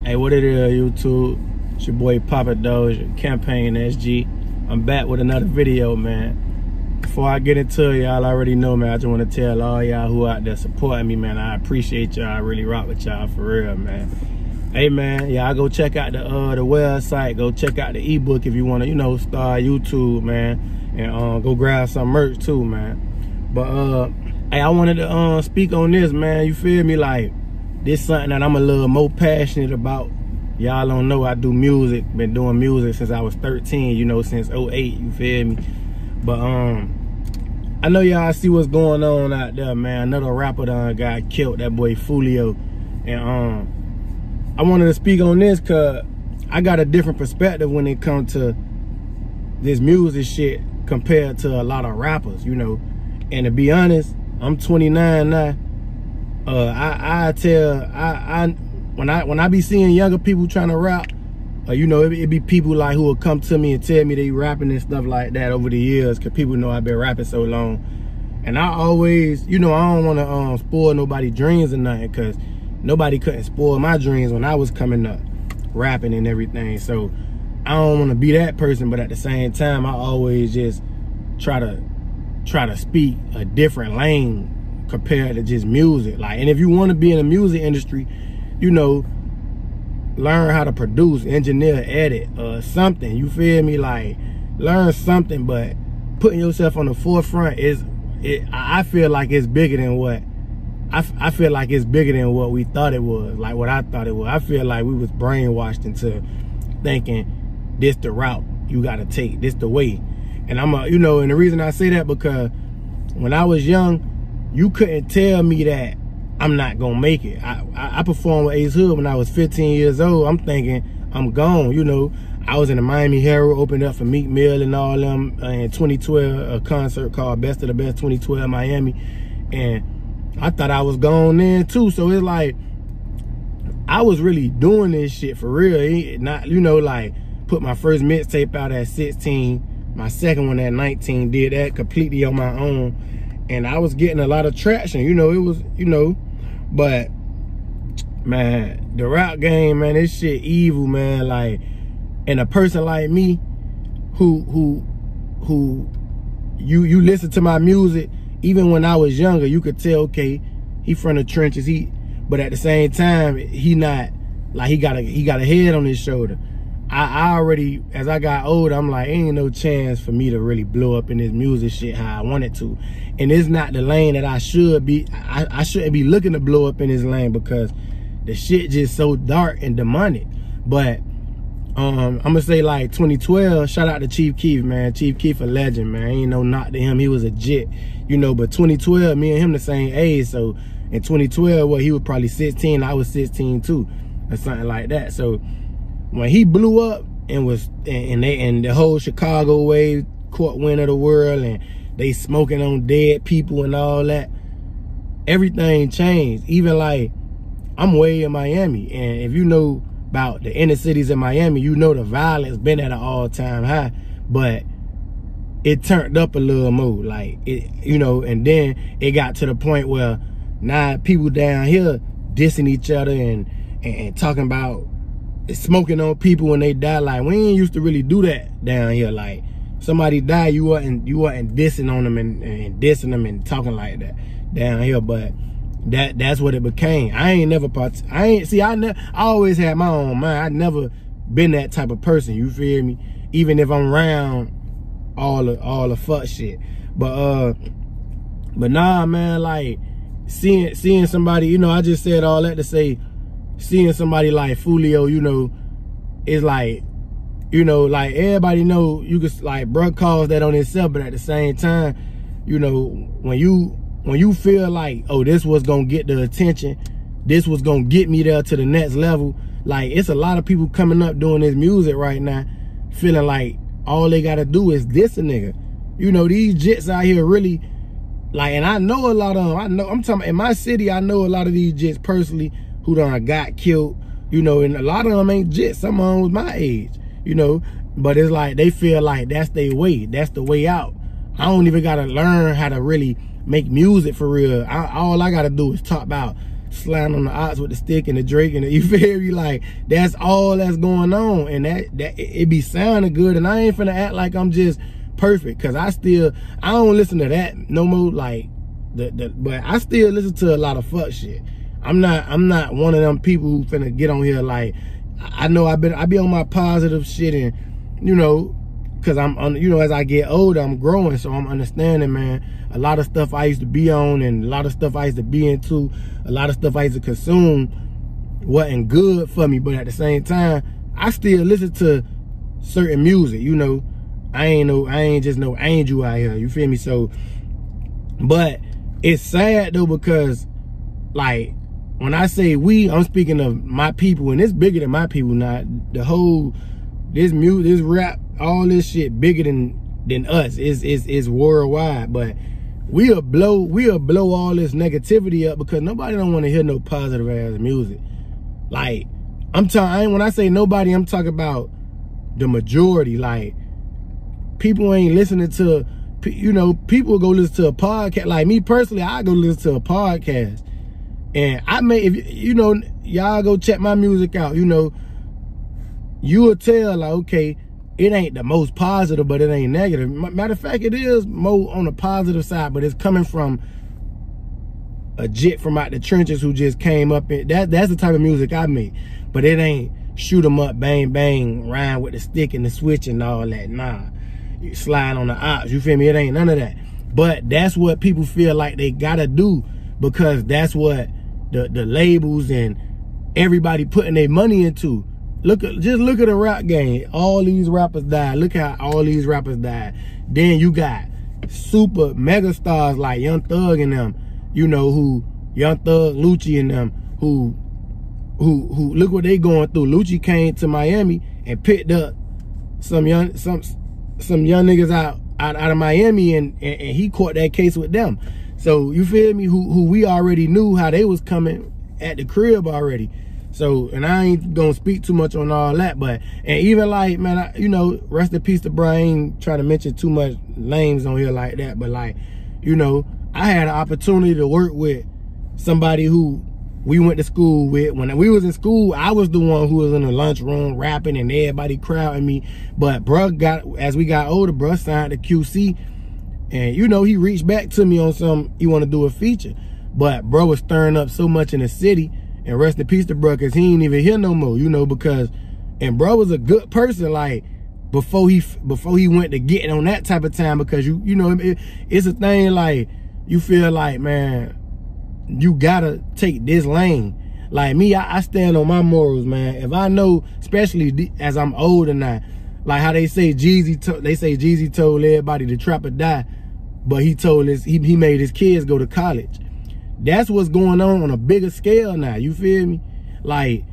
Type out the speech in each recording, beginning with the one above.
Hey, what it is, YouTube? It's your boy Poppa Dozier, CampaignSG. I'm back with another video, man. Before I get into it, y'all already know, man, I just want to tell all y'all who out there supporting me, man. I appreciate y'all. I really rock with y'all for real, man. Hey, man, y'all go check out the website. Go check out the ebook if you want to, you know, start YouTube, man. And go grab some merch too, man. But hey, I wanted to speak on this, man. You feel me? Like, this something that I'm a little more passionate about. Y'all don't know I do music. Been doing music since I was 13, you know, since 08, you feel me? But I know y'all see what's going on out there, man. Another rapper done got killed, that boy Fulio. And I wanted to speak on this cause I got a different perspective when it comes to this music shit compared to a lot of rappers, you know. And to be honest, I'm 29 now. When I be seeing younger people trying to rap, you know, it be people like who will come to me and tell me they rapping and stuff like that over the years, cause people know I've been rapping so long. And I always, you know, I don't want to spoil nobody's dreams or nothing, cause nobody couldn't spoil my dreams when I was coming up, rapping and everything. So I don't want to be that person, but at the same time, I always just try to speak a different lane compared to just music. Like, and if you want to be in the music industry, you know, learn how to produce, engineer, edit, something, you feel me? Like, learn something, but putting yourself on the forefront I feel like it's bigger than what I feel like it's bigger than what we thought it was, like what I thought it was. I feel like we was brainwashed into thinking this the route you gotta take, this the way. And you know, and the reason I say that because when I was young, you couldn't tell me that I'm not gonna make it. I performed with Ace Hood when I was 15 years old. I'm thinking I'm gone, you know. I was in the Miami Herald, opened up for Meek Mill and all them in 2012, a concert called Best of the Best 2012 Miami. And I thought I was gone then too. So it's like, I was really doing this shit for real. Not, you know, like, put my first mixtape out at 16, my second one at 19, did that completely on my own. And I was getting a lot of traction, you know, it was, you know, but man, the rap game, man, this shit evil, man. Like, and a person like me who you listen to my music, even when I was younger, you could tell, okay, he from the trenches, but at the same time, he not, like, he got a head on his shoulder. I already, as I got older, I'm like, ain't no chance for me to really blow up in this music shit how I wanted to. And it's not the lane that I should be. I shouldn't be looking to blow up in this lane because the shit just so dark and demonic. But I'm gonna say, like, 2012, shout out to Chief Keef, man. Chief Keef a legend, man. Ain't no knock to him. He was a jit, you know. But 2012, me and him the same age. So in 2012, well, he was probably 16. I was 16 too, or something like that. So when he blew up and was and the whole Chicago wave caught wind of the world and they smoking on dead people and all that, everything changed. Even like, I'm way in Miami, and if you know about the inner cities in Miami, you know the violence been at an all-time high, but it turned up a little more, like, it, you know. And then it got to the point where now people down here dissing each other and talking about smoking on people when they die. Like, we ain't used to really do that down here. Like, somebody died, you wasn't dissing on them and dissing them and talking like that down here. But that's what it became. I always had my own mind. I never been that type of person, you feel me? Even if I'm around all the fuck shit. But nah, man, like, seeing somebody, you know, I just said all that to say, seeing somebody like Fulio, you know, is like, you know, like, everybody know you could, like, bruh calls that on himself, but at the same time, you know, when you feel like, oh, this was gonna get the attention, this was gonna get me there to the next level, like, it's a lot of people coming up doing this music right now, feeling like all they gotta do is diss a nigga. You know, these jits out here really, like, and I know a lot of them. I'm talking about in my city, I know a lot of these jits personally who done got killed, you know, and a lot of them ain't jits. Some of them was my age, you know, but it's like they feel like that's their way, that's the way out. I don't even gotta learn how to really make music for real. All I gotta do is talk about sliding on the ox with the stick and the Drake and the, you feel me? Like, that's all that's going on, and that it be sounding good, and I ain't finna act like I'm just perfect, cause I don't listen to that no more, like, but I still listen to a lot of fuck shit. I'm not one of them people who finna get on here like, I know I be on my positive shit, and, you know, cause you know, as I get older, I'm growing, so I'm understanding, man. A lot of stuff I used to be on, and a lot of stuff I used to be into, a lot of stuff I used to consume wasn't good for me, but at the same time, I still listen to certain music, you know. I ain't just no angel out here, you feel me? So, but it's sad though, because, like, when I say we, I'm speaking of my people, and it's bigger than my people now. The whole, this music, this rap, all this shit bigger than us. It's worldwide. But we'll blow all this negativity up, because nobody don't want to hear no positive ass music. Like, when I say nobody, I'm talking about the majority. Like, people ain't listening to, you know, people go listen to a podcast. Like me personally, I go listen to a podcast, and I may, if you know, y'all go check my music out, you know, you will tell, like, okay, it ain't the most positive, but it ain't negative. Matter of fact, it is more on the positive side, but it's coming from a jit from out the trenches who just came up in, that's the type of music I make. But it ain't shoot 'em up, bang, bang, rhyme with the stick and the switch and all that. Nah, you slide on the ops, you feel me? It ain't none of that. But that's what people feel like they gotta do, because that's what the labels and everybody putting their money into. Just look at the rap game. All these rappers died. Look how all these rappers died. Then you got super mega stars like Young Thug and them, you know, who Young Thug, Lucci and them, who look what they going through. Lucci came to Miami and picked up some young niggas out of Miami, and he caught that case with them. So you feel me? Who we already knew how they was coming at the crib already. So, and I ain't gonna speak too much on all that, but, and even like, man, you know, rest in peace to bro. I ain't trying to mention too much names on here like that, but like, you know, I had an opportunity to work with somebody who we went to school with. When we was in school, I was the one who was in the lunchroom rapping and everybody crowding me. But bro as we got older, bro signed to QC, and you know, he reached back to me on some, he want to do a feature. But bro was stirring up so much in the city, and rest in peace to bro, cause he ain't even here no more, you know, because, and bro was a good person, like, before he went to getting on that type of time, because you know, it's a thing, like, you feel like, man, you gotta take this lane. Like me, I stand on my morals, man. If I know, especially as I'm older now, like how they say Jeezy told everybody to trap or die, but he made his kids go to college. That's what's going on a bigger scale now, you feel me? Like,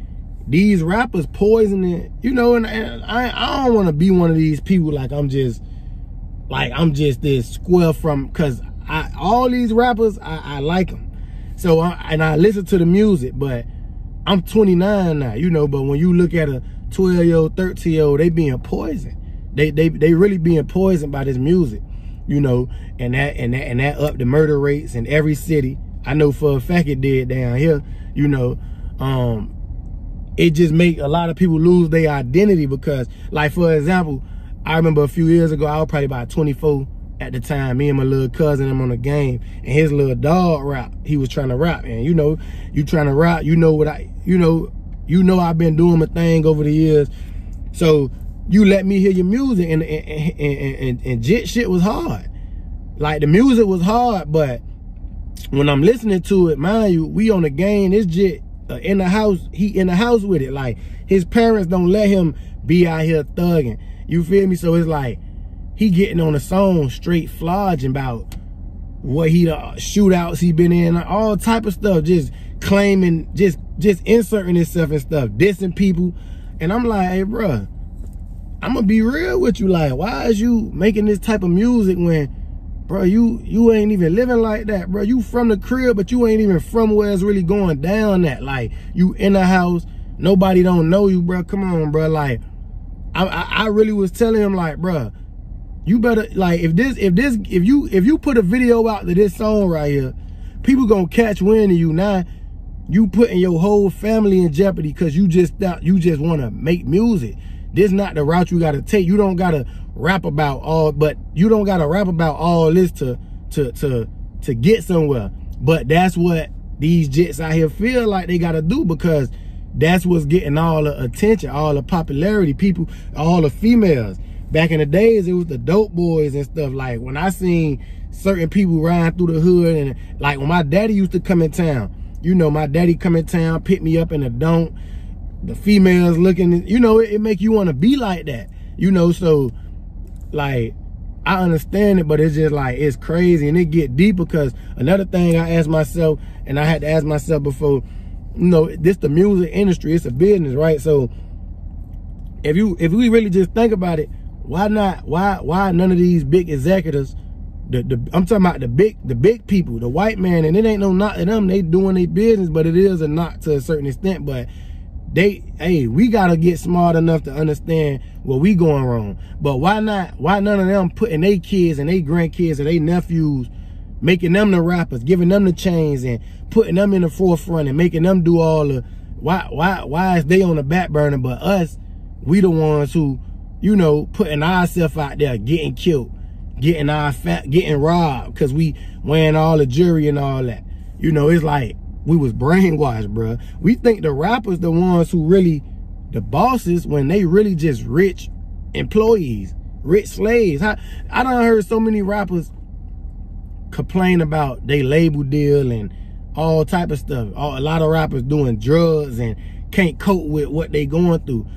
these rappers poisoning, you know, and I don't want to be one of these people like I'm just this square from, cause all these rappers, I like them. So, and I listen to the music, but I'm 29 now, you know, but when you look at a 12-year-old, 13-year-old, they being poisoned. They really being poisoned by this music, you know, and that up the murder rates in every city. I know for a fact it did down here, you know. It just make a lot of people lose their identity, because, like, for example, I remember a few years ago, I was probably about 24 at the time. Me and my little cousin, I'm on a game, and his little dog rap. He was trying to rap, and you know, you trying to rap, you know what you know I've been doing my thing over the years. So you let me hear your music, and Jit shit was hard. Like, the music was hard, but when I'm listening to it, mind you, we on the game, this Jit in the house, he in the house with it. Like, his parents don't let him be out here thugging, you feel me? So it's like, he getting on the song straight flogging about what he shootouts he been in, all type of stuff, just claiming, just inserting himself and stuff, dissing people. And I'm like, hey, bruh, I'm gonna be real with you. Like, why is you making this type of music when, bro, you ain't even living like that, bro? You from the crib, but you ain't even from where it's really going down at. Like, you in the house, nobody don't know you, bro. Come on, bro. Like, I really was telling him, like, bro, you better, like, if you put a video out to this song right here, people gonna catch wind of you. Now you putting your whole family in jeopardy because you just want to make music. This not the route you got to take. You don't got to rap about all, but you don't got to rap about all this to get somewhere. But that's what these Jits out here feel like they got to do, because that's what's getting all the attention, all the popularity, people, all the females. Back in the days, it was the dope boys and stuff. Like, when I seen certain people riding through the hood, and like when my daddy used to come in town, you know, my daddy come in town, pick me up in the don't, the females looking, you know, it make you want to be like that, you know. So like, I understand it, but it's just like, it's crazy, and it get deep, because another thing I asked myself, and I had to ask myself before, you know, this the music industry, it's a business, right? So if we really just think about it, why none of these big executives, I'm talking about the big people, the white man, and it ain't no knock to them, they doing their business, but it is a knock to a certain extent. But we gotta get smart enough to understand where we going wrong. But why none of them putting their kids and their grandkids and their nephews, making them the rappers, giving them the chains and putting them in the forefront and making them do all the, why is they on the back burner, but us, we the ones who, you know, putting ourselves out there, getting killed, getting robbed because we wearing all the jewelry and all that. You know, it's like we was brainwashed, bro. We think the rappers the ones who really the bosses, when they really just rich employees, rich slaves. I done heard so many rappers complain about they label deal and all type of stuff. A lot of rappers doing drugs and can't cope with what they going through.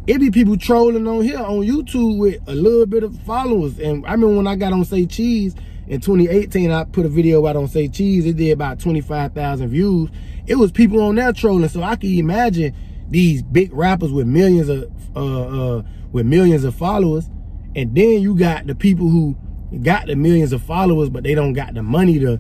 It be people trolling on here on YouTube with a little bit of followers. And I remember when I got on Say Cheese in 2018, I put a video out on Say Cheese. It did about 25,000 views. It was people on there trolling. So I can imagine these big rappers with millions of followers, and then you got the people who got the millions of followers, but they don't got the money to.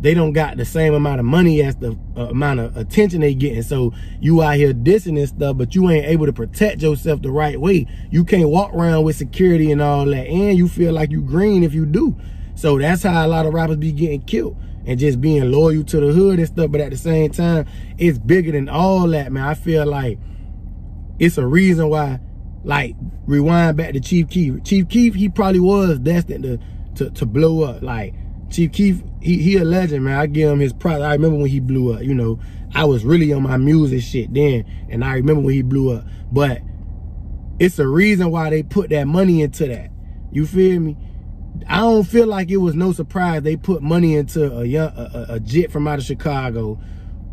They don't got the same amount of money as the amount of attention they getting. So you out here dissing and stuff, but you ain't able to protect yourself the right way. You can't walk around with security and all that, and you feel like you green if you do. So that's how a lot of rappers be getting killed, and just being loyal to the hood and stuff. But at the same time, it's bigger than all that, man. I feel like it's a reason why, like, rewind back to Chief Keef. Chief Keef, he probably was destined to blow up. Like, Chief Keef, he a legend, man. I give him his props. I remember when he blew up, you know. I was really on my music shit then, and I remember when he blew up. But it's a reason why they put that money into that. You feel me? I don't feel like it was no surprise they put money into a Jit from out of Chicago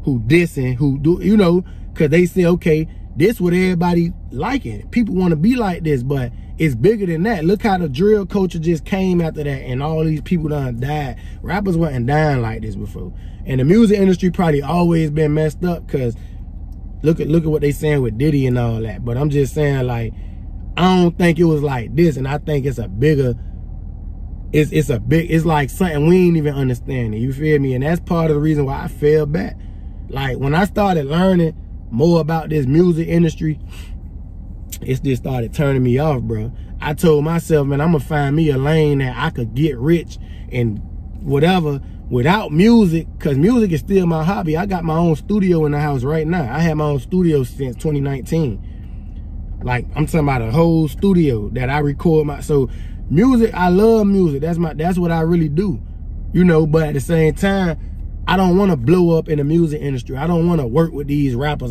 who dissing, who do, you know, because they say, okay, this what everybody liking. People want to be like this, but it's bigger than that. Look how the drill culture just came after that, and all these people done died. Rappers wasn't dying like this before. And the music industry probably always been messed up, because look at what they saying with Diddy and all that. But I'm just saying, like, I don't think it was like this, and I think it's a bigger, it's like something we ain't even understanding. You feel me? And that's part of the reason why I fell back. Like, when I started learning more about this music industry, it just started turning me off, bro. I told myself, man, I'm gonna find me a lane that I could get rich and whatever without music, because music is still my hobby. I got my own studio in the house right now. I had my own studio since 2019. Like, I'm talking about a whole studio that I record so music, I love music. That's what I really do, you know. But at the same time, I don't want to blow up in the music industry. I don't want to work with these rappers.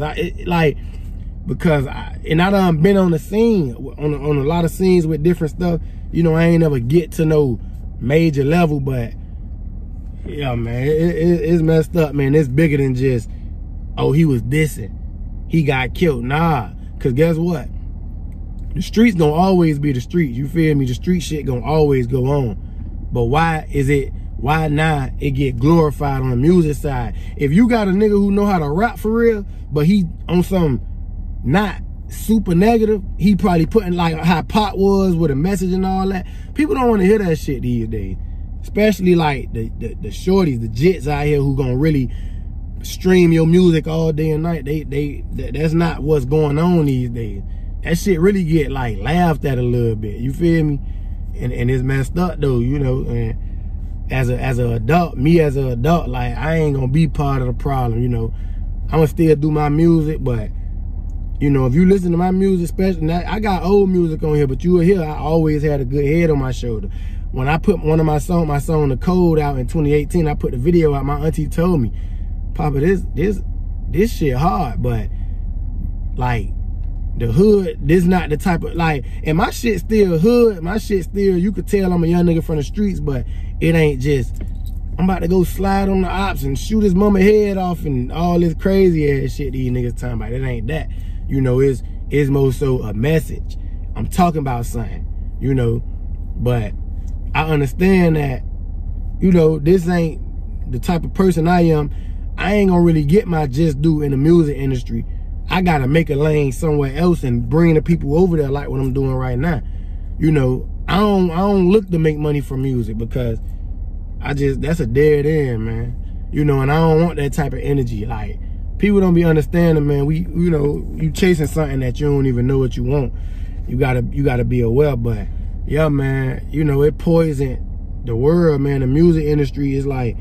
Because I done been on the scene, on a lot of scenes with different stuff. You know, I ain't never get to no major level, but yeah, man, it's messed up, man. It's bigger than just, oh, he was dissing, he got killed. Nah, because guess what? The streets gonna always be the streets. You feel me? The street shit gonna always go on. But why not it get glorified on the music side? If you got a nigga who know how to rap for real, but he on some not super negative, he probably putting like how Pop was with a message and all that. People don't want to hear that shit these days. Especially like the shorties, the Jits out here who gonna really stream your music all day and night. That's not what's going on these days. That shit really get like laughed at a little bit. You feel me? And it's messed up though, you know. And as an adult, me as an adult, like, I ain't gonna be part of the problem, you know. I'ma still do my music, but you know, if you listen to my music, especially, I got old music on here, but you will hear I always had a good head on my shoulder. When I put one of my song The Code out in 2018, I put the video out, my auntie told me, Papa, this shit hard, but like the hood, this not the type of, like, and my shit still hood, my shit still, you could tell I'm a young nigga from the streets, but it ain't just, I'm about to go slide on the ops and shoot his mama head off and all this crazy ass shit these niggas talking about. It ain't that. You know, it's more so a message. I'm talking about something, you know, but I understand that, you know, this ain't the type of person I am. I ain't gonna really get my just due in the music industry. I gotta make a lane somewhere else and bring the people over there like what I'm doing right now. You know, I don't look to make money from music because that's a dead end, man. You know, and I don't want that type of energy. Like, people don't be understanding, man. You know, you chasing something that you don't even know what you want. You gotta be aware, but yeah, man, you know, it poisoned the world, man. The music industry is like,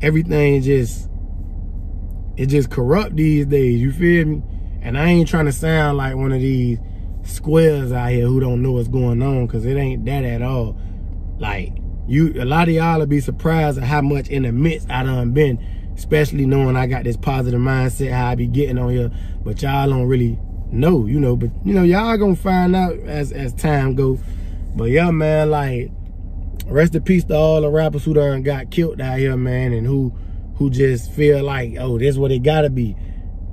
everything just corrupt these days, you feel me? And I ain't trying to sound like one of these squares out here who don't know what's going on, because it ain't that at all. Like, a lot of y'all will be surprised at how much in the midst I done been, especially knowing I got this positive mindset, how I be getting on here, but y'all don't really know, you know, but you know, y'all gonna find out as time go. But yeah, man, like, rest in peace to all the rappers who done got killed out here, man, and who just feel like, oh, this is what it gotta be,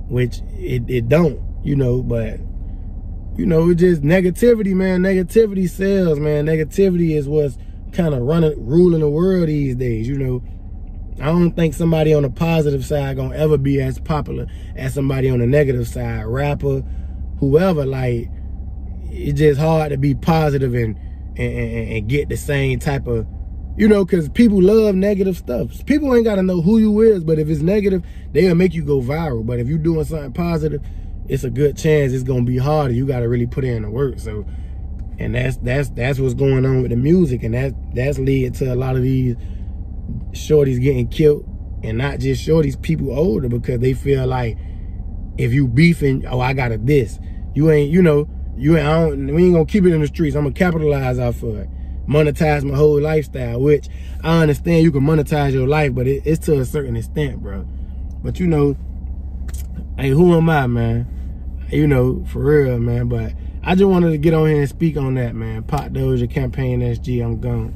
which it don't, you know. But you know, it's just negativity, man. Negativity sells, man. Negativity is what's kind of ruling the world these days, you know. I don't think somebody on the positive side gonna ever be as popular as somebody on the negative side, rapper, whoever. Like, it's just hard to be positive and get the same type of, you know, because people love negative stuff. People ain't got to know who you is, but if it's negative, they'll make you go viral. But if you're doing something positive, it's a good chance it's going to be harder. You got to really put in the work. So, and that's what's going on with the music. And that's led to a lot of these shorties getting killed. And not just shorties, people older, because they feel like if you beefing, oh, I got a diss. You ain't, you know, we ain't gonna keep it in the streets. I'm gonna capitalize off of it. Monetize my whole lifestyle, which I understand you can monetize your life, but it's to a certain extent, bro. But you know, hey, who am I, man? You know, for real, man. But I just wanted to get on here and speak on that, man. Poppa Dozier, CampaignSG, I'm gone.